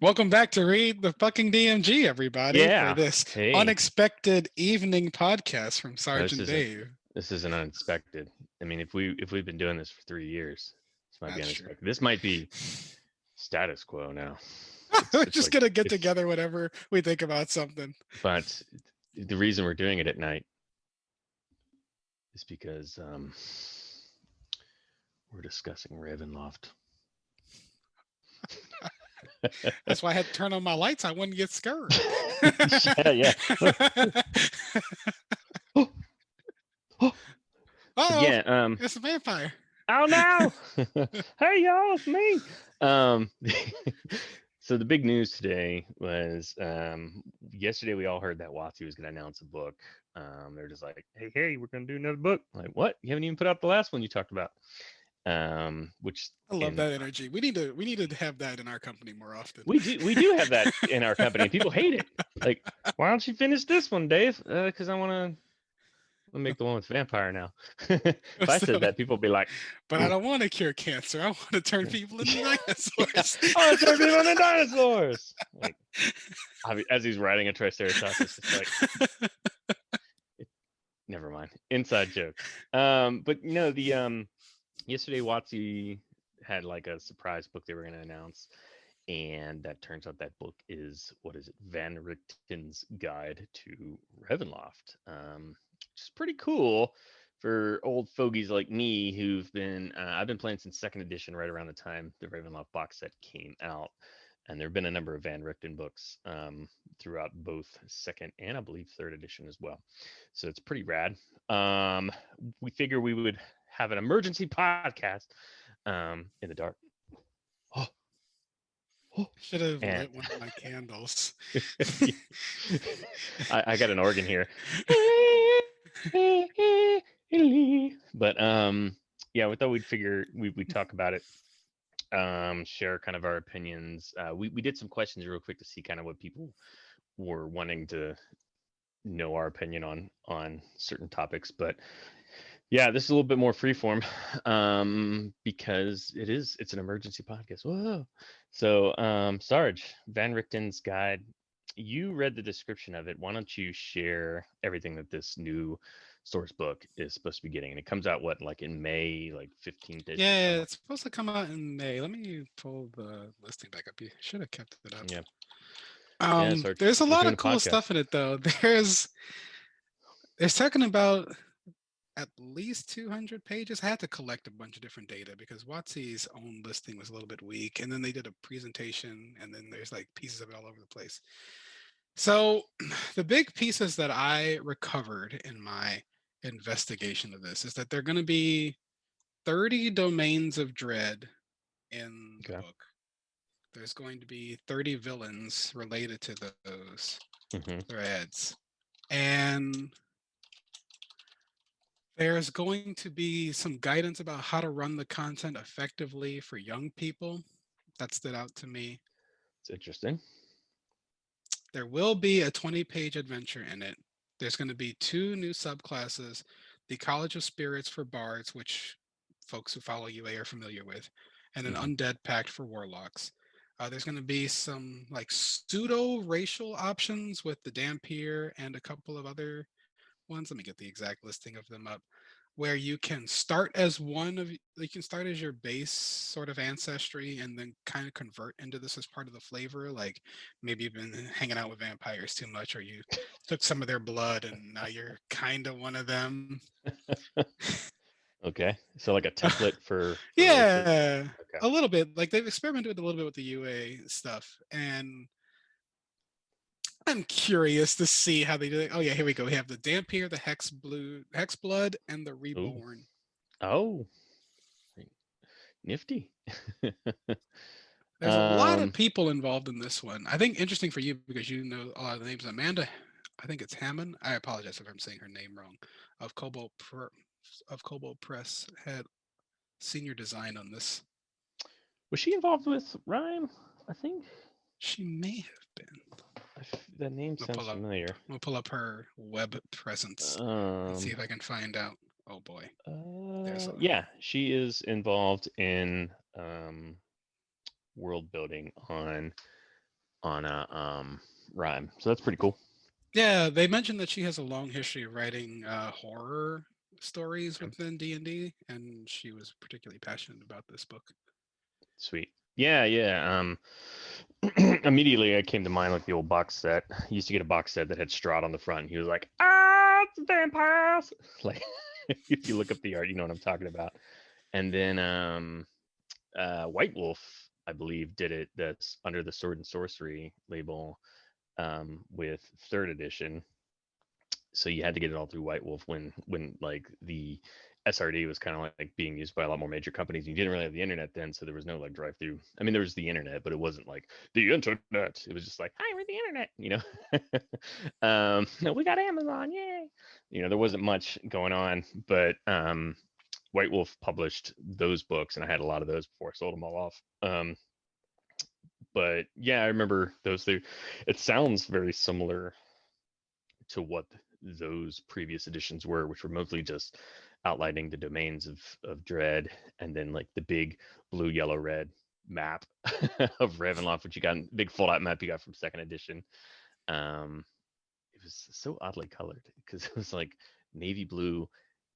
Welcome back to Read the fucking DMG, everybody, for Yeah. this Hey. unexpected evening podcast from No, this Sergeant isn't. Dave. This isn't unexpected. I mean, if we've been doing this for 3 years, this might be That's true. unexpected. This might be status quo now. We're It's just like gonna get it's. together whenever we think about something. But the reason we're doing it at night is because we're discussing Ravenloft. That's why I had to turn on my lights. I wouldn't get scared. Yeah. Oh, oh. But Oh, yeah. it's a vampire. Oh no! Hey y'all, it's me. Um, so the big news today was yesterday we all heard that Watsi was going to announce a book. They're just like, hey, we're going to do another book. Like, what? You haven't even put out the last one you talked about. Which I love in that energy. We need to have that in our company more often. we do have that in our company. People hate it. Like, why don't you finish this one, Dave? Because I want to make the one with vampire now. If I said So, that, people would be like, but I don't want to cure cancer. I want to turn people into yeah, dinosaurs. I want to turn people into dinosaurs. Like, as he's riding a triceratops, it's just like, never mind. Inside joke. But the yesterday Watsi had like a surprise book they were going to announce, and that turns out that book is what is it? Van Richten's Guide to Ravenloft. Which is pretty cool for old fogies like me who've been I've been playing since second edition, right around the time the Ravenloft box set came out, and there have been a number of Van Richten books throughout both second and I believe third edition as well. So it's pretty rad. We figure we would have an emergency podcast in the dark. Oh, oh. Should have And lit one of my candles. I got an organ here. But yeah, we thought we'd figure we'd talk about it, share kind of our opinions. We did some questions real quick to see kind of what people were wanting to know our opinion on certain topics. But yeah, this is a little bit more freeform, because it's an emergency podcast. Whoa. So Sarge, Van Richten's Guide, you read the description of it. Why don't you share everything that this new source book is supposed to be getting? And it comes out what, like in May, like 15th ish or Yeah, something it's supposed to come out in May. Let me pull the listing back up. You should have kept it up. like. Yeah, Sarge, There's a we're lot doing of a cool podcast. stuff in it though. There's talking about at least 200 pages. I had to collect a bunch of different data because Watsi's own listing was a little bit weak, and then they did a presentation, and then there's like pieces of it all over the place. So the big pieces that I recovered in my investigation of this is that there are going to be 30 domains of dread in the Okay. book. There's going to be 30 villains related to those Hmm. threads. And there's going to be some guidance about how to run the content effectively for young people. That stood out to me. It's interesting. There will be a 20-page adventure in it. There's going to be 2 new subclasses, the College of Spirits for bards, which folks who follow UA are familiar with, and an Hmm. Undead Pact for warlocks. There's going to be some like pseudo racial options with the Dampier and a couple of other ones. Let me get the exact listing of them up. Where you can start as you can start as your base sort of ancestry and then kind of convert into this as part of the flavor. Like maybe you've been hanging out with vampires too much, or you took some of their blood and now you're kind of one of them. Okay. So like a template for races. Yeah, Okay. a little bit. Like they've experimented with a little bit with the UA stuff, and I'm curious to see how they do it. Oh yeah, here we go. We have the Dampier, the Hex Blood, and the Ooh. Reborn. Oh, nifty. There's a lot of um people involved in this one. I think interesting for you because you know a lot of the names. Amanda, I think it's Hammond. I apologize if I'm saying her name wrong. Of Cobalt Press had senior design on this. was she involved with Rhyme? I think She may have been. that name We'll sounds pull up. familiar. We'll pull up her web presence and see Um, if I can find out. Oh boy, there's a. yeah, she is involved in world building on. on Rhyme. So that's pretty cool. Yeah, they mentioned that she has a long history of writing horror stories Okay. within D&D, and she was particularly passionate about this book. Sweet. Yeah, yeah. Immediately I came to mind like the old box set. I used to get a box set that had Strahd on the front, and he was like, "Ah, it's vampires!" Like, if you look up the art, you know what I'm talking about. And then White Wolf, I believe, did it. That's under the Sword and Sorcery label with third edition. So you had to get it all through White Wolf when like the SRD was kind of like being used by a lot more major companies. You didn't really have the internet then, so there was no like drive through. I mean, there was the internet, but it wasn't like the internet. It was just like, hi, we're the internet, you know. No, we got Amazon, yay! You know, there wasn't much going on, but White Wolf published those books, and I had a lot of those before I sold them all off. But yeah, I remember those. Two. It sounds very similar to what those previous editions were, which were mostly just outlining the domains of Dread, and then like the big blue, yellow, red map of Ravenloft, which you got big fold out map you got from second edition. Um, it was so oddly colored because it was like navy blue,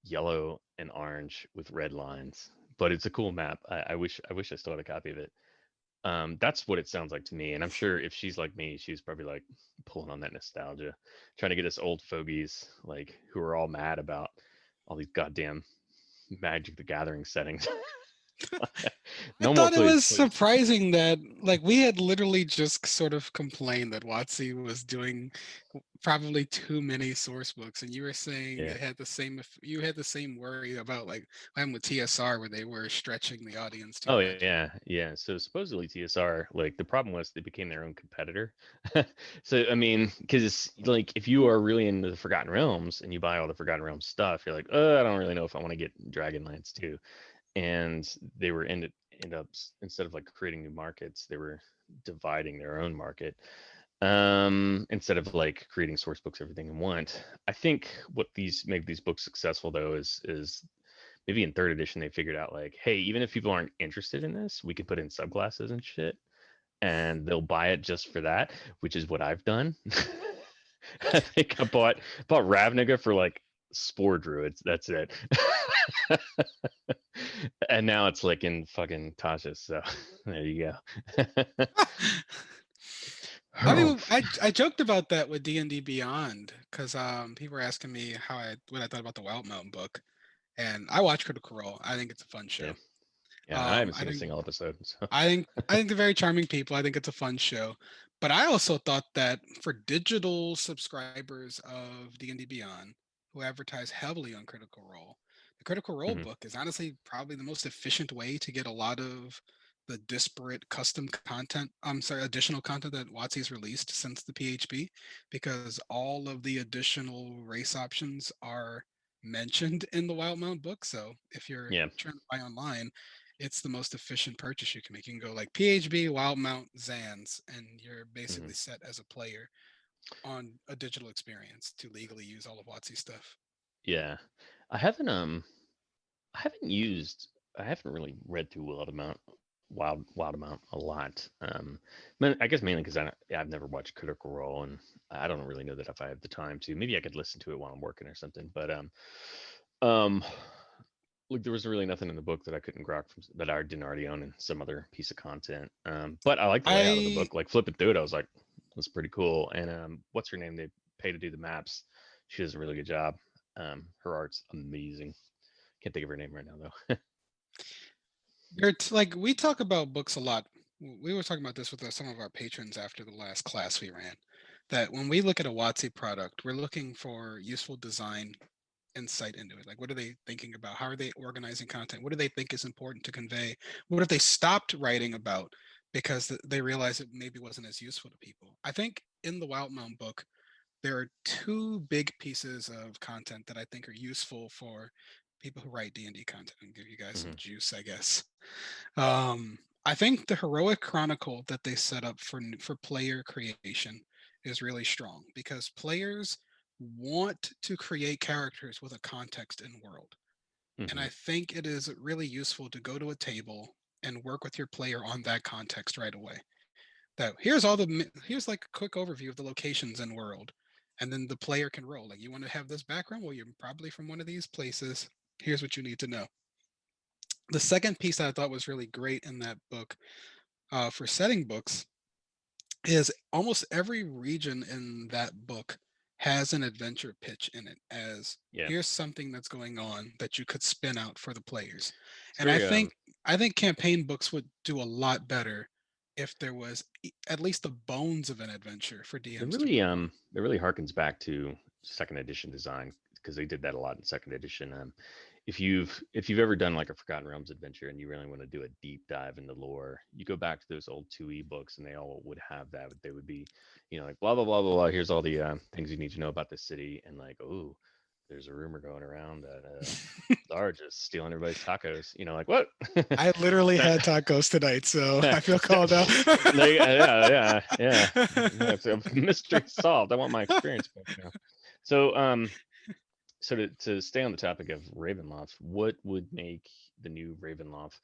yellow, and orange with red lines. But it's a cool map. I wish I still had a copy of it. That's what it sounds like to me. And I'm sure if she's like me, she's probably like pulling on that nostalgia, trying to get us old fogies, like who are all mad about all these goddamn Magic the Gathering settings. I No more, thought it please, was please. surprising that, like, we had literally just sort of complained that WotC was doing probably too many source books, and you were saying Yeah. it had the same. You had the same worry about like what happened with TSR, where they were stretching the audience too Oh much. yeah, yeah. So supposedly TSR, like the problem was they became their own competitor. So I mean, because like if you are really into the Forgotten Realms and you buy all the Forgotten Realms stuff, you're like, I don't really know if I want to get Dragonlance too. And they were end up instead of like creating new markets, they were dividing their own market. Instead of like creating source books everything in one. I think what these make these books successful though is maybe in third edition they figured out like, hey, even if people aren't interested in this, we can put in subclasses and shit, and they'll buy it just for that, which is what I've done. I think I bought Ravnica for like spore druids. That's it. And now it's like in fucking Tasha. So there you go. I mean, I joked about that with D&D Beyond because people were asking me what I thought about the Wild Mountain book, and I watch Critical Role. I think it's a fun Yeah, show. yeah. I haven't I seen a think single episode. So I think they're very charming people. I think it's a fun show. But I also thought that for digital subscribers of D&D Beyond who advertise heavily on Critical Role, the Critical Role mhm. book is honestly probably the most efficient way to get a lot of the disparate custom content, I'm sorry, additional content that WotC's released since the PHP, because all of the additional race options are mentioned in the Wildmount book. So if you're Yeah. trying to buy online, it's the most efficient purchase you can make. You can go like PHB, Wildmount, Zans, and you're Mhm. basically set as a player on a digital experience to legally use all of WotC stuff. Yeah. I haven't I haven't used I haven't really read through Wild Amount a lot. I guess mainly because I've never watched Critical Role, and I don't really know that if I have the time to. Maybe I could listen to it while I'm working or something. But um, look, there was really nothing in the book that I couldn't grok from that I didn't already own in some other piece of content. But I like the layout of the I book. Like flipping through it, I was like, that's pretty cool. And what's her name? They pay to do the maps. She does a really good job. Her art's amazing. Can't think of her name right now though. like we talk about books a lot. We were talking about this with some of our patrons after the last class we ran. That when we look at a WotC product, we're looking for useful design insight into it. Like, what are they thinking about? How are they organizing content? What do they think is important to convey? What have they stopped writing about because they realized it maybe wasn't as useful to people? I think in the Wildmount book, there are two big pieces of content that I think are useful for people who write D&D content and give you guys some Hmm. juice, I guess. I think the heroic chronicle that they set up for player creation is really strong because players want to create characters with a context and world. And Hmm. I think it is really useful to go to a table and work with your player on that context right away. that here's like a quick overview of the locations in world, and then the player can roll. Like, you want to have this background? Well, you're probably from one of these places. Here's what you need to know. The second piece that I thought was really great in that book, for setting books, is almost every region in that book has an adventure pitch in it, as Yeah, here's something that's going on that you could spin out for the players. it's And I very think I think campaign books would do a lot better if there was at least the bones of an adventure for DMs to roll on. it really harkens back to second edition design because they did that a lot in second edition. If you've ever done like a Forgotten Realms adventure and you really want to do a deep dive into lore, you go back to those old 2e books and they all would have that. They would be, like blah blah blah blah blah. Here's all the things you need to know about the city, and like, oh, there's a rumor going around that Czar just stealing everybody's tacos. Like what? I literally That- had tacos tonight, so I feel called out. yeah. It's a mystery solved. I want my experience book now. So, to stay on the topic of Ravenloft, what would make the new Ravenloft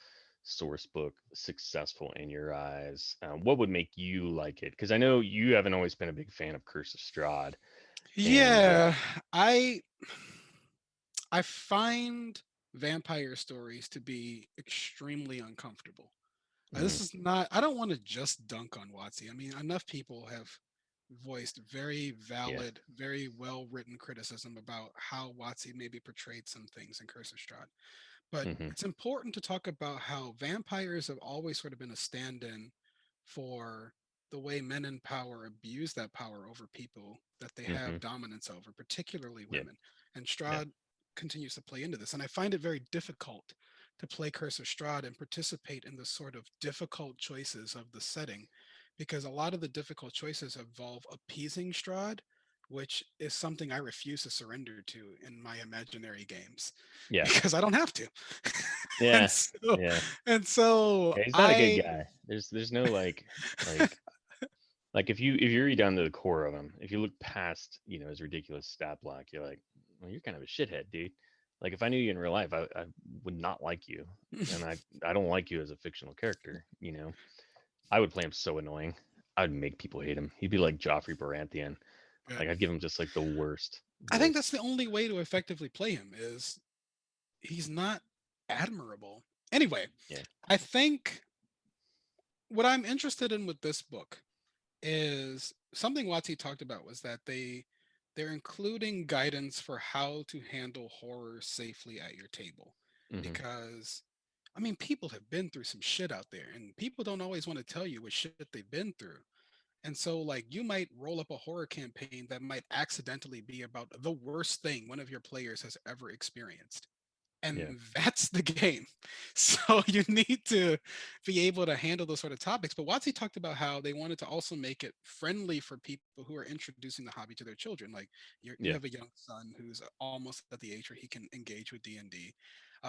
source book successful in your eyes? What would make you like it? Because I know you haven't always been a big fan of Curse of Strahd, and Yeah, I I find vampire stories to be extremely uncomfortable. This mhm, is not, I don't want to just dunk on Watsy. I mean, enough people have voiced very yeah, valid, very well written criticism about how Watsy maybe portrayed some things in Curse of Strahd. But hmm, it's important to talk about how vampires have always sort of been a stand in for the way men in power abuse that power over people that they hmm, have dominance over, particularly yeah, women. And yeah, Strahd continues to play into this. And I find it very difficult to play Curse of Strahd and participate in the sort of difficult choices of the setting, because a lot of the difficult choices involve appeasing Strahd, which is something I refuse to surrender to in my imaginary games yeah, because I don't have to. and yeah, so yeah. and so Yeah, he's not a good I guy. There's no like if you read down to the core of him, if you look past his ridiculous stat block, you're like, well, you're kind of a shithead, dude. Like if I knew you in real life, I would not like you, and I don't like you as a fictional character. I would play him so annoying. I would make people hate him. He'd be like Joffrey Baratheon. yeah, Like I'd give him just like the worst I think that's voice. the only way to effectively play him is he's not admirable. Anyway, Yeah. I think what I'm interested in with this book is something Watsi talked about, was that they're including guidance for how to handle horror safely at your table. Hmm. Because I mean, people have been through some shit out there, and people don't always want to tell you what shit they've been through. And so, like, you might roll up a horror campaign that might accidentally be about the worst thing one of your players has ever experienced. Yeah. And that's the game. So you need to be able to handle those sort of topics. But Watsi talked about how they wanted to also make it friendly for people who are introducing the hobby to their children. Like, you Yeah. have a young son who's almost at the age where he can engage with D&D.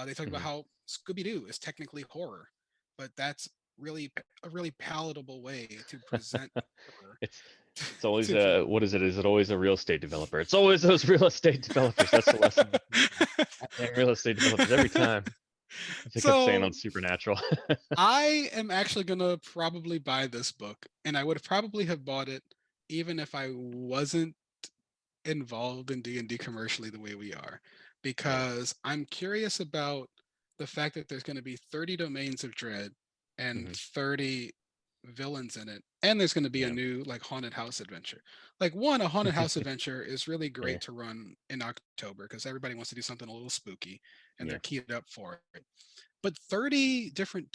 They talked about Hmm. how Scooby-Doo is technically horror, but that's a really palatable way to present horror it's it's always to people. what is it? Is it always a real estate developer? It's always those real estate developers. That's the lesson I teach them. Goddamn real estate developers every time. As they kept saying So on Supernatural. I am actually gonna probably buy this book, and I would probably have bought it even if I wasn't involved in D&D commercially the way we are, Yeah. because I'm curious about the fact that there's going to be 30 domains of dread and Hmm. 30 villains in it, and there's going to be a Yeah. new like haunted house adventure. Like, one, a haunted house adventure is really Yeah. great to run in October because everybody wants to do something a little spooky and they're Yeah. keyed up for it. But 30 different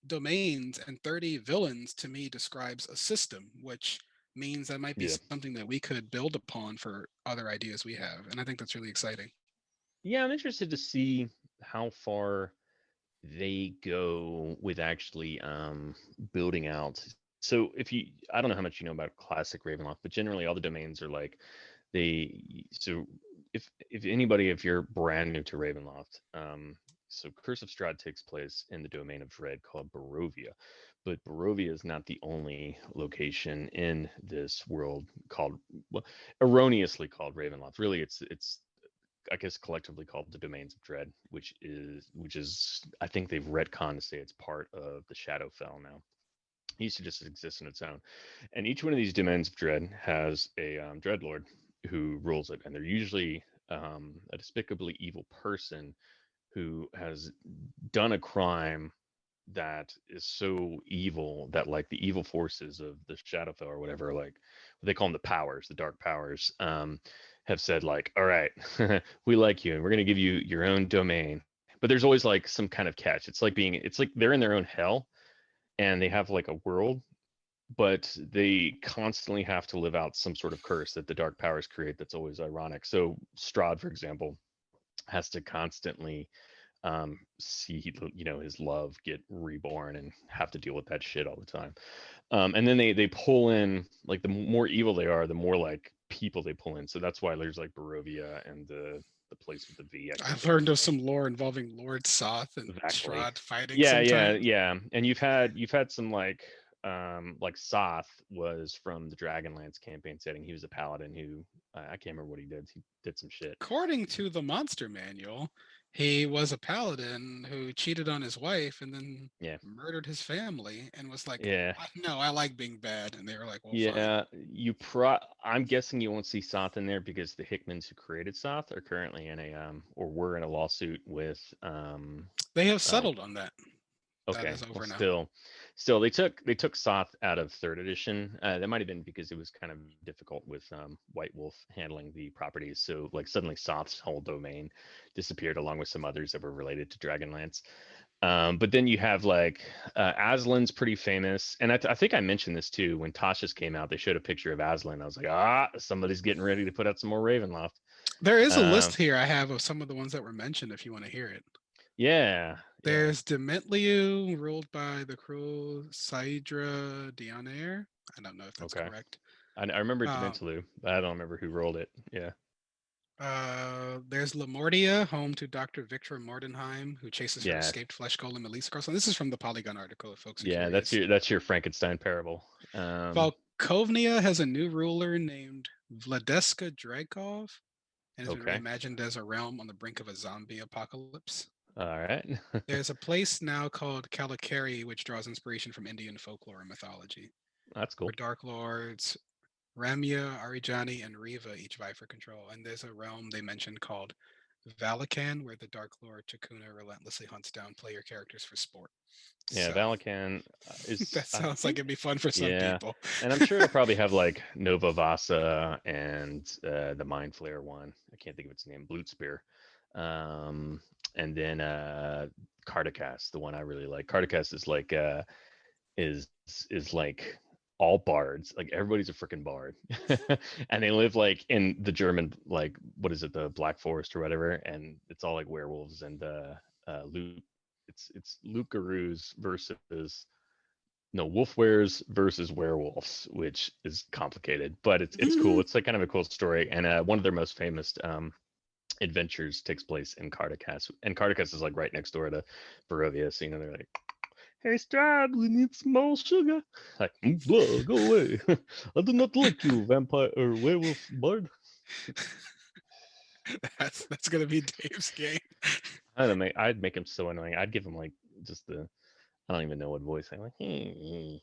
domains and 30 villains to me describes a system, which means that might be Yeah. something that we could build upon for other ideas we have. And I think that's really exciting. Yeah. I'm interested to see how far they go with actually building out. So I don't know how much you know about classic Ravenloft, but generally all the domains are like so if you're brand new to Ravenloft, so Curse of Strahd takes place in the domain of dread called Barovia, but Barovia is not the only location in this world called, well, erroneously called Ravenloft. Really, it's I guess collectively called the Domains of Dread, which is I think they've retconned to say it's part of the Shadowfell now. It used to just exist in its own. And each one of these domains of dread has a dreadlord who rules it, and they're usually a despicably evil person who has done a crime that is so evil that like the evil forces of the Shadowfell or whatever, like what they call them, the powers, the dark powers, have said like, all right, we like you and we're going to give you your own domain. But there's always like some kind of catch. It's like they're in their own hell and they have like a world, but they constantly have to live out some sort of curse that the dark powers create that's always ironic. So Strahd, for example, has to constantly see his love get reborn and have to deal with that shit all the time. And then they pull in, like, the more evil they are, the more like people they pull in. So that's why there's like Barovia and the place with the V. I I can't think of learned its of name. some lore involving Lord Soth and Exactly. Strahd fighting Yeah, yeah, sometime. yeah. And you've had some like Soth was from the Dragonlance campaign setting. He was a paladin who I can't remember what he did. He did some shit. According to the monster manual, he was a paladin who cheated on his wife and then Yeah. murdered his family and was like, Yeah. No, I like being bad. And they were like, well, fine. Yeah, I'm guessing you won't see Soth in there because the Hickmans who created Soth are currently in a or were in a lawsuit with They have uh settled on that. That okay, is well, over now. still they took Soth out of third edition. That might have been because it was kind of difficult with White Wolf handling the properties. So like suddenly Soth's whole domain disappeared along with some others that were related to Dragonlance. But then you have like Aslan's pretty famous, and I think I mentioned this too when Tasha's came out. They showed a picture of Aslan. I was like, somebody's getting ready to put out some more Ravenloft. There is a Um, list here I have of some of the ones that were mentioned if you want to hear it. yeah, yeah, There's Dementliu, ruled by the cruel Saidra Dianair. I don't know if that's okay. correct. I remember Uh, Dementilu, but I don't remember who rolled it. Yeah, there's Lamortia, home to Dr. Victor Mordenheim, who chases her yeah, escaped flesh golem Elise Carlson. This is from the Polygon article, if folks are yeah. curious. That's your Frankenstein parable. Volkovnia has a new ruler named Vladeska Drakov and has been Okay, reimagined as a realm on the brink of a zombie apocalypse. all right. There's a place now called Kalakari, which draws inspiration from Indian folklore and mythology, That's where cool. Dark Lords Ramya, Arijani, and Riva each vie for control. And there's a realm they mentioned called Valakan, where the Dark Lord Takuna relentlessly hunts down player characters for sport. Yeah, So Valakan that is, I sounds like think, it'd be fun for some yeah, people. and I'm sure it'll probably have like Nova Vasa and the Mind Flayer one. I can't think of its name, Blute Spear. Um, and then Cardicast, the one I really like. Cardicast is like is is like all bards. Like everybody's a freaking bard, and they live like in the German, like, what is it, the Black Forest or whatever, and it's all like werewolves and loot. It's Lucaroos versus no wolf wares versus werewolves, which is complicated, but it's cool. It's like kind of a cool story, and one of their most famous adventures takes place in Cardicast, and Cardicast is like right next door to Barovia. So they're like, "Hey, Strad, we need some more sugar." Like, blah, go away. I do not like you, vampire or werewolf bard. That's gonna be Dave's game. I'd make him so annoying. I'd give him like just the I don't even know what voice I'm like. Hey,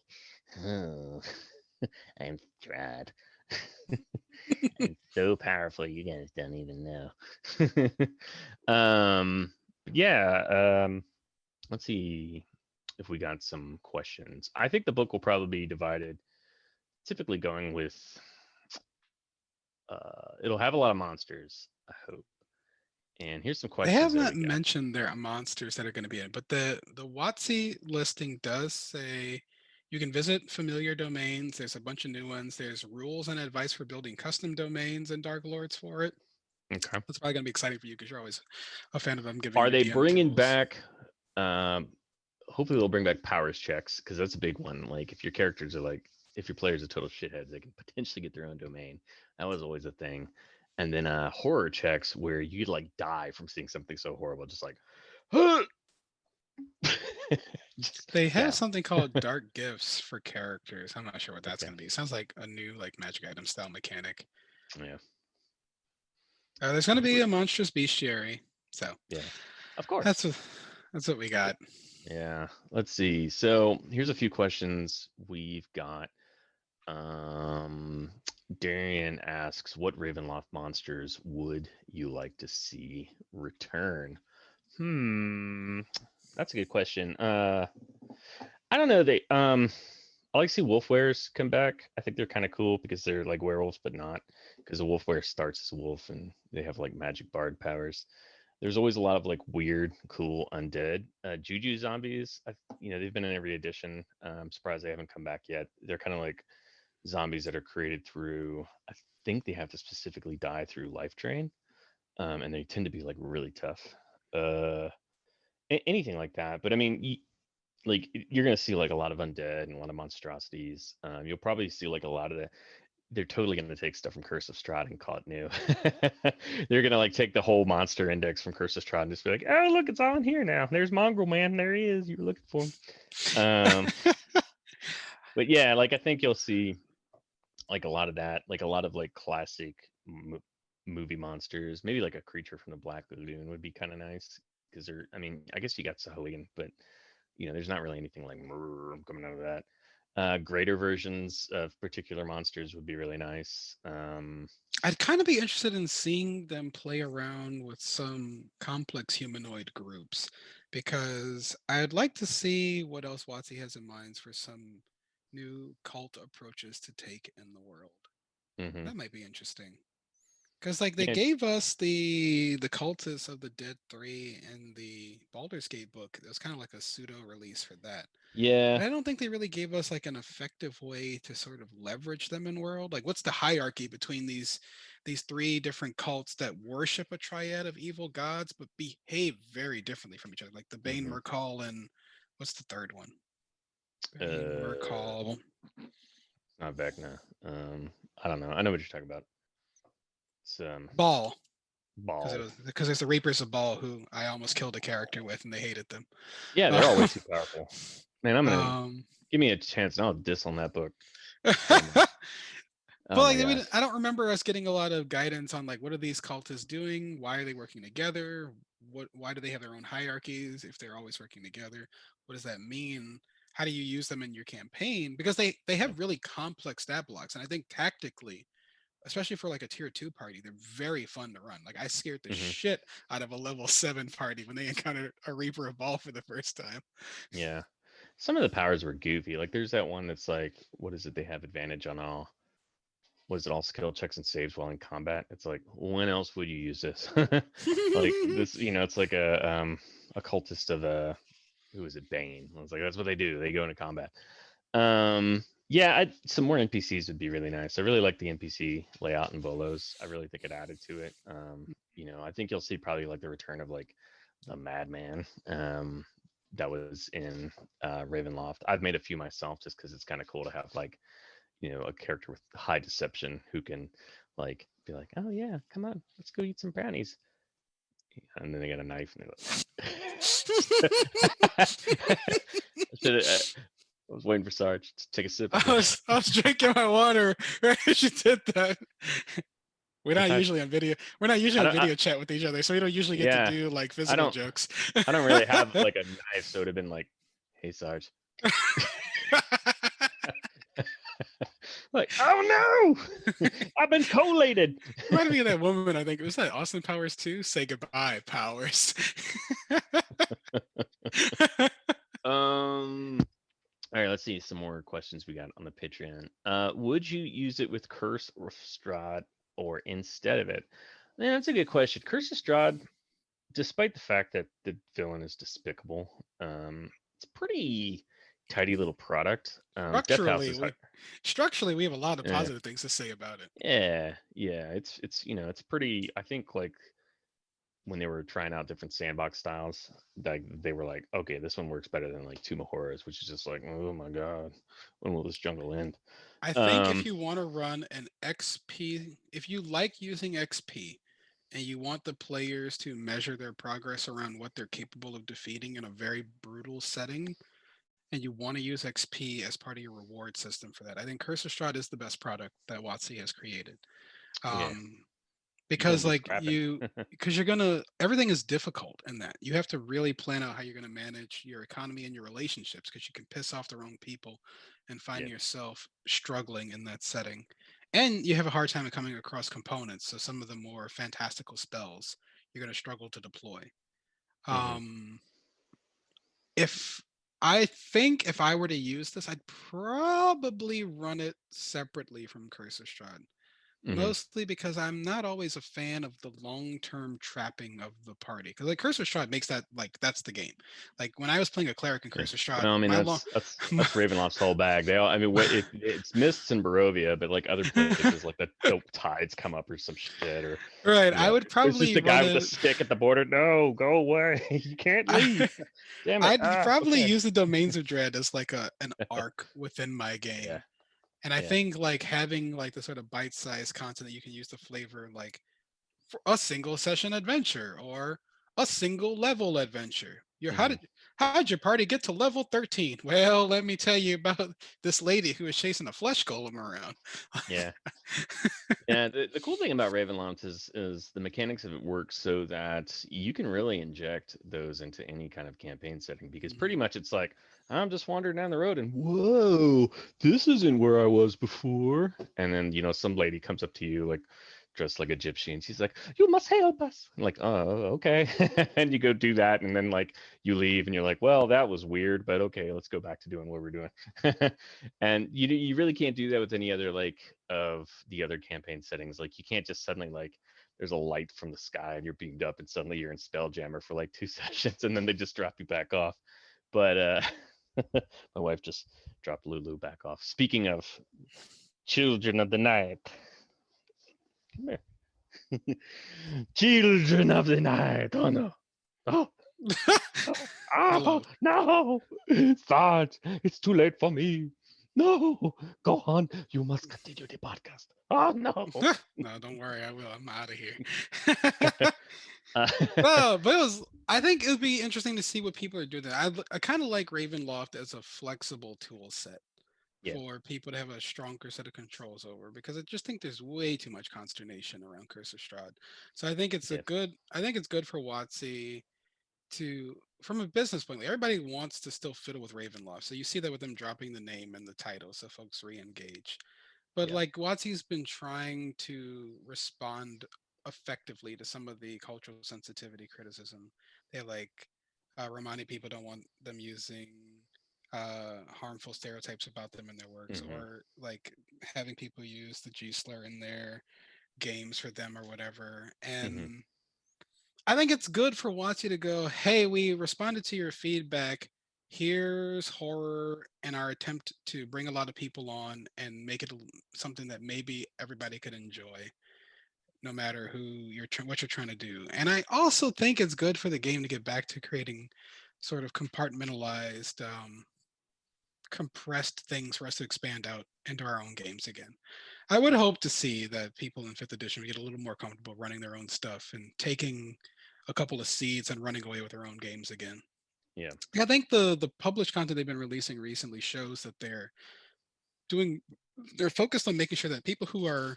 oh, I'm Strad. I'm so powerful, you guys don't even know. Yeah. Let's see if we got some questions. I think the book will probably be divided, typically going with. It'll have a lot of monsters, I hope. And here's some They questions that haven't we got. mentioned their monsters that are going to be in it, but the WotC listing does say you can visit familiar domains. There's a bunch of new ones. There's rules and advice for building custom domains and Dark Lords for it. Okay. That's probably going to be exciting for you because you're always a fan of them giving Are your they DM bringing tools. back? Um, Hopefully they'll bring back powers checks because that's a big one. Like if your characters are like, if your players are total shitheads, they can potentially get their own domain. That was always a thing. And then horror checks where you'd like die from seeing something so horrible, just like, just They have yeah, something called Dark Gifts for characters. I'm not sure what that's okay, going to be. It sounds like a new like magic item style mechanic. yeah. There's going to be Hopefully, a monstrous bestiary. So yeah, of that's course. what that's what we got. Yeah. Let's see. So here's a few questions we've got. Um, Darian asks, "What Ravenloft monsters would you like to see return?" Hmm, that's a good question. I don't know. I like to see wolf wares come back. I think they're kind of cool because they're like werewolves, but not because a wolf were starts as a wolf and they have like magic bard powers. There's always a lot of like weird, cool undead. Juju zombies, they've been in every edition. I'm surprised they haven't come back yet. They're kind of like zombies that are created through. I think they have to specifically die through life drain, and they tend to be like really tough. Uh, Anything like that. But I mean, like you're gonna see like a lot of undead and a lot of monstrosities. You'll probably see like a lot of the. They're totally gonna take stuff from Curse of Strahd and call it new. They're gonna like take the whole monster index from Curse of Strahd and just be like, oh look, it's all in here now. There's Mongrel Man. There he is. You were looking for him. Um, but yeah, like I think you'll see like a lot of that, like a lot of like classic movie monsters. Maybe like a creature from the Black Lagoon would be kind of nice because they're. I mean, I guess you got Sahuagin, but there's not really anything like coming out of that. Greater versions of particular monsters would be really nice. I'd kind of be interested in seeing them play around with some complex humanoid groups because I'd like to see what else Watsy has in mind for some new cult approaches to take in the world. hmm That might be interesting. Because like they Yeah, gave us the cultists of the Dead Three in the Baldur's Gate book. It was kind of like a pseudo release for that. yeah. But I don't think they really gave us like an effective way to sort of leverage them in world. Like what's the hierarchy between these three different cults that worship a triad of evil gods but behave very differently from each other? Like the Bane hmm Mercall and what's the third one? Bane Uh, Mercall. Not Vecna. I don't know. I know what you're talking about. It's Ball. Ball. Because there's the Reapers of Ball who I almost killed a character with and they hated them. Yeah, they're all way too powerful. Man, I'm gonna um give me a chance and I'll diss on that book so much. but Oh my like god. I don't remember us getting a lot of guidance on like what are these cultists doing, why are they working together, why do they have their own hierarchies if they're always working together, what does that mean, how do you use them in your campaign, because they Yeah. have really complex stat blocks, and I think tactically, especially for like a tier 2 party, they're very fun to run. Like I scared the hmm shit out of a level 7 party when they encountered a Reaper of Ball for the first time. Yeah. Some of the powers were goofy. Like there's that one that's like, what is it? They have advantage on all. Was it all skill checks and saves while in combat? It's like, when else would you use this? Like this, it's like a cultist of who is it? Bane. I was like, that's what they do. They go into combat. Yeah, some more NPCs would be really nice. I really like the NPC layout in Bolos. I really think it added to it. I think you'll see probably like the return of like the Madman. That was in Ravenloft. I've made a few myself just because it's kind of cool to have like a character with high deception who can like be like, oh yeah, come on, let's go eat some brownies, and then they got a knife and they're like, I was waiting for Sarge to take a sip of that. I was drinking my water right as you did that. We're not Sometimes usually on video. We're not usually I on don't. video chat with each other, so we don't usually get to Yeah, do like I physical don't. jokes. I don't really have like a knife, so it'd have been like, hey Sarge, like, oh no, I've been collated. Reminded me of that woman. I think it was that Austin Powers too. Say goodbye, Powers. um. All right, let's see some more questions we got on the Patreon. Would you use it with Curse or Strahd or instead of it? Man, that's a good question. Curse of Strahd, despite the fact that the villain is despicable, it's a pretty tidy little product. Death House structurally, is hard. we have a lot of Eh, positive things to say about it. yeah. It's pretty. I think like when they were trying out different sandbox styles, like they were like, okay, this one works better than like Tomb of Horrors, which is just like, oh my god, when will this jungle end? I think if Um, you want to run an XP, if you like using XP and you want the players to measure their progress around what they're capable of defeating in a very brutal setting, and you want to use XP as part of your reward system for that, I think Curse of Strahd is the best product that WotC has created. yeah, Um, You're gonna because be like scrapping. because you're gonna everything is difficult in that you have to really plan out how you're going to manage your economy and your relationships because you can piss off the wrong people and find Yeah. yourself struggling in that setting, and you have a hard time coming across components, so some of the more fantastical spells you're going to struggle to deploy. Hmm. um if I think if I were to use this, I'd probably run it separately from Curse of Strahd, Hmm. mostly because I'm not always a fan of the long-term trapping of the party. Because like Curse of Strahd makes that like that's the game. Like when I was playing a cleric in Yeah. Curse of Strahd, Well, I mean, my long, that's Ravenloft's whole bag. They all, I mean, it's Mists and Barovia, but like other places, like the tides come up or some shit, or right, you I know, would there's just probably a guy run with a it. stick at the border. No, go away. You can't leave. I, Damn it. I'd Ah, probably okay. use the Domains of Dread as like an arc within my Yeah. game. And I Yeah. think like having like the sort of bite-sized content that you can use to flavor like for a single session adventure or a single level adventure. Your Hmm. how did your party get to level 13? Well, let me tell you about this lady who was chasing a flesh golem around. Yeah. Yeah, the cool thing about Ravenloft is the mechanics of it work so that you can really inject those into any kind of campaign setting because pretty Mhm. much it's like I'm just wandering down the road and whoa, this isn't where I was before. And then, some lady comes up to you like dressed like a gypsy and she's like, "You must help us." I'm like, "Oh, okay." And you go do that and then like you leave and you're like, "Well, that was weird, but okay, let's go back to doing what we're doing." And you really can't do that with any other like of the other campaign settings. Like you can't just suddenly like there's a light from the sky and you're beamed up and suddenly you're in Spelljammer for like 2 sessions and then they just drop you back off. But my wife just dropped Lulu back off. Speaking of children of the night, come here. Children of the night. Oh no. Oh, oh, oh Hello. no. Sarge, it's too late for me. No, go on. You must continue the podcast. Oh no. No, don't worry, I will. I'm out of here. Uh, No, but it was. I think it would be interesting to see what people are doing. I kind of like Ravenloft as a flexible tool set yeah, for people to have a stronger set of controls over because I just think there's way too much consternation around Curse of Strahd. So I think it's a yeah. good. I think it's good for WotC to, from a business point, like everybody wants to still fiddle with Ravenloft. So you see that with them dropping the name and the title, so folks re-engage. But Yeah. like WotC's been trying to respond effectively to some of the cultural sensitivity criticism. They like reminding people don't want them using harmful stereotypes about them in their works, Hmm. or like having people use the G slur in their games for them or whatever. Hmm. And I think it's good for WotC to go, hey, we responded to your feedback. Here's horror and our attempt to bring a lot of people on and make it something that maybe everybody could enjoy, no matter what you're trying to do. And I also think it's good for the game to get back to creating sort of compartmentalized, compressed things for us to expand out into our own games again. I would hope to see that people in fifth edition get a little more comfortable running their own stuff and taking a couple of seeds and running away with their own games again. Yeah. Yeah, I think the published content they've been releasing recently shows that doing they're focused on making sure that people who are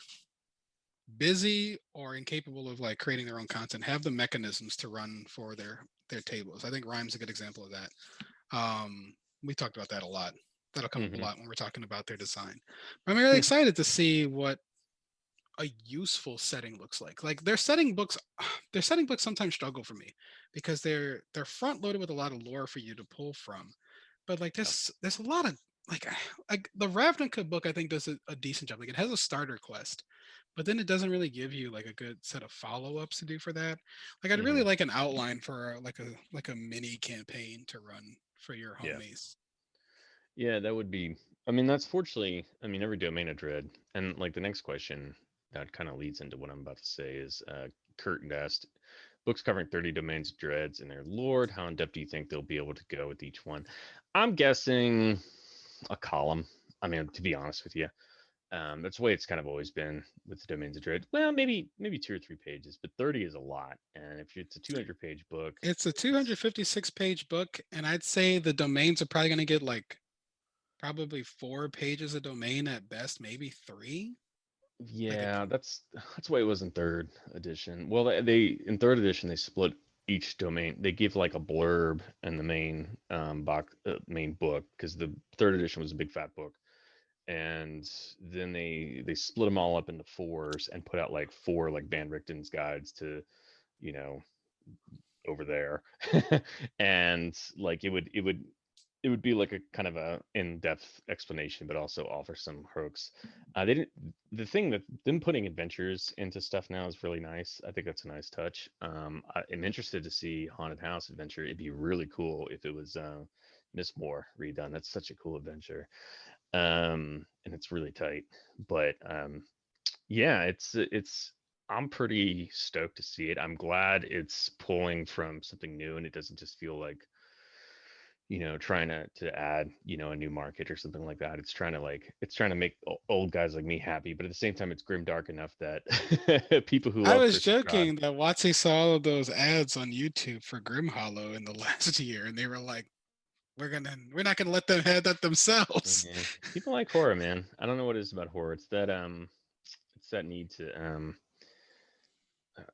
busy or incapable of like creating their own content have the mechanisms to run for their tables. I think Rhyme's a good example of that. We talked about that a lot. That'll come up a Hmm. lot when we're talking about their design. But I'm really excited to see what a useful setting looks like. Like their setting books sometimes struggle for me because they're front loaded with a lot of lore for you to pull from. But like Yeah. there's a lot of like like the Ravnica book I think does a decent job. Like it has a starter quest, but then it doesn't really give you like a good set of follow-ups to do for that. Like I'd really Hmm. like an outline for like a mini campaign to run for your Yeah. homies. Yeah, that would be. I mean, that's fortunately. I mean, every domain of dread, and like the next question that kind of leads into what I'm about to say is, Kurt asked, books covering 30 domains of dreads and their lord. How in depth do you think they'll be able to go with each one? I'm guessing a column. I mean, to be honest with you, that's the way it's kind of always been with the domains of dread. Well, maybe 2 or 3 pages, but 30 is a lot. And if it's a 200-page book, It's a it's 256 page book, and I'd say the domains are probably going to get like probably 4 pages a domain at best, maybe three. Like it. Yeah, that's why it was in third edition. Well, they in third edition they split each domain. They give like a blurb in the main main book because the third edition was a big fat book, and then they split them all up into fours and put out like four like Van Richten's guides to, you know, over there. And like it would be like a kind of a in-depth explanation, but also offer some hooks. They didn't. The thing that them putting adventures into stuff now is really nice. I think that's a nice touch. I'm interested to see haunted house adventure. It'd be really cool if it was Miss Moore redone. That's such a cool adventure, and it's really tight. But yeah, it's. I'm pretty stoked to see it. I'm glad it's pulling from something new and it doesn't just feel like, trying to add, a new market or something like that. It's trying to make old guys like me happy, but at the same time, it's grim dark enough that people who I love was Curse of Strahd. joking that Watsy saw all of those ads on YouTube for Grim Hollow in the last year, and they were like, we're not gonna let them have that themselves." Yeah, people like horror, man. I don't know what it is about horror. It's that need to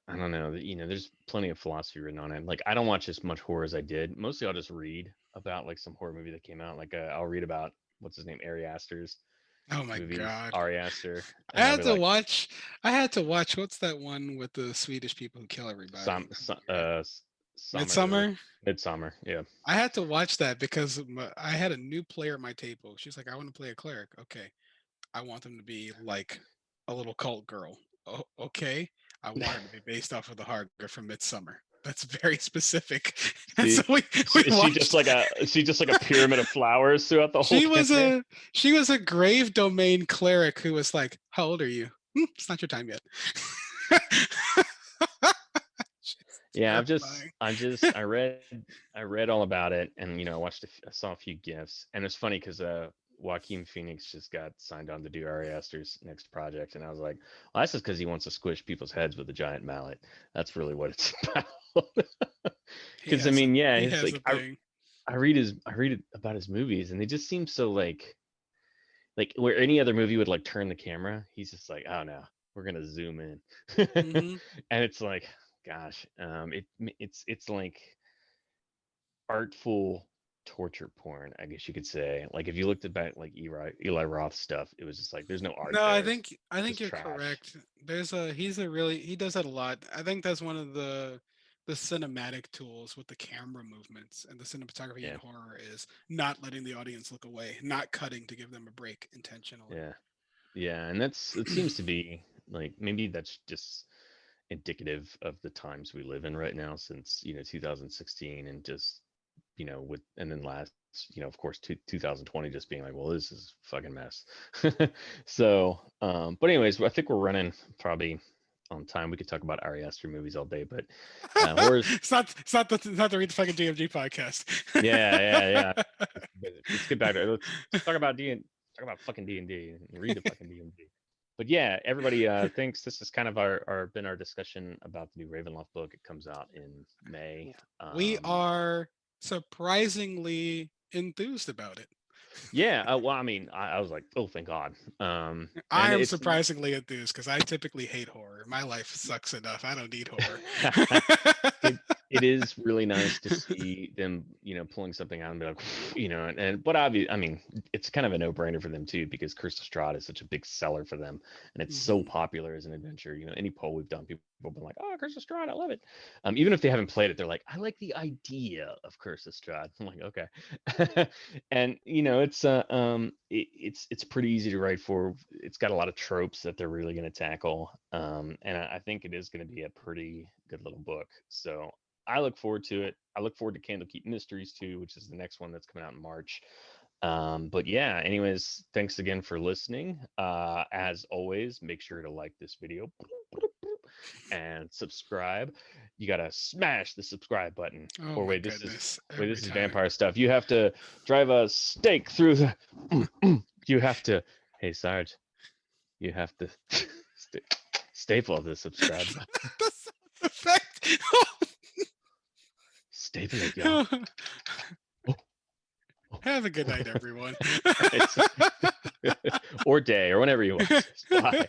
I don't know. There's plenty of philosophy written on it. Like, I don't watch as much horror as I did. Mostly, I'll just read about like some horror movie that came out. Like, I'll read about what's his name, Ari Aster's Oh my movies, god. Ari Aster, I and I'll had be to like, watch I had to watch what's that one with the Swedish people who kill everybody? Summer, Midsummer? Midsummer. Yeah, I had to watch that because I had a new player at my table. She's like, "I want to play a cleric." Okay. I want them to be like a little cult girl. Oh, okay. I want her to be based off of the Harger from Midsummer. That's very specific. And so see, we is she just watched. like a pyramid of flowers throughout the whole She was campaign? a she was a grave domain cleric who was like, "How old are you? It's not your time yet." She's Yeah, terrifying. I read all about it, and I saw a few gifs, and it's funny because Joaquin Phoenix just got signed on to do Ari Aster's next project, and I was like, well, that's just because he wants to squish people's heads with a giant mallet. That's really what it's about. He Because I has a mean, yeah, he it's has a like thing. I read about his movies, and they just seem so like where any other movie would like turn the camera, he's just like, oh no, we're gonna zoom in, Hmm. and it's like, gosh, it's like artful torture porn, I guess you could say. Like if you looked at back like Eli Roth stuff, it was just like there's no art No, I there, think I think just you're trash. correct. He does that a lot. I think that's one of the cinematic tools with the camera movements and the cinematography in Yeah, horror is not letting the audience look away, not cutting to give them a break intentionally. yeah, yeah, and it seems to be like maybe that's just indicative of the times we live in right now, since 2016, and just with and then last, of course, 2020 just being like, well, this is a fucking mess. So, but anyways, I think we're running probably on time. We could talk about Ari Aster movies all day, but horror's, It's not the Read the Fucking DMG podcast. yeah, yeah, yeah. Let's get back to it. Let's talk about talk about fucking D&D and read the fucking D&D. But yeah, everybody thinks this is kind of our discussion about the new Ravenloft book. It comes out in May. We are surprisingly enthused about it. Yeah, well, I mean, I was like, oh, thank God. I And am it's surprisingly enthused because I typically hate horror. My life sucks enough. I don't need horror. it it is really nice to see them, pulling something out and be like, and but obviously, I mean, it's kind of a no-brainer for them too, because Curse of Strahd is such a big seller for them, and it's so Mhm. popular as an adventure. Any poll we've done, people have been like, oh, Curse of Strahd, I love it. Even if they haven't played it, they're like, I like the idea of Curse of Strahd. I'm like, okay. And it's pretty easy to write for. It's got a lot of tropes that they're really going to tackle, and I think it is going to be a pretty good little book. So I look forward to it. I look forward to Candlekeep Mysteries too, which is the next one that's coming out in March. But yeah, anyways, thanks again for listening. As always, make sure to like this video and subscribe. You gotta smash the subscribe button. Oh Or my wait, this is goodness. wait, Every this is time. vampire stuff. You have to drive a stake through the. You have to. Hey Sarge, you have to staple the subscribe button. The sound effect. Staple it, y'all. Oh, oh. Have a good night, everyone. It's- or day or whenever you watch this. Bye.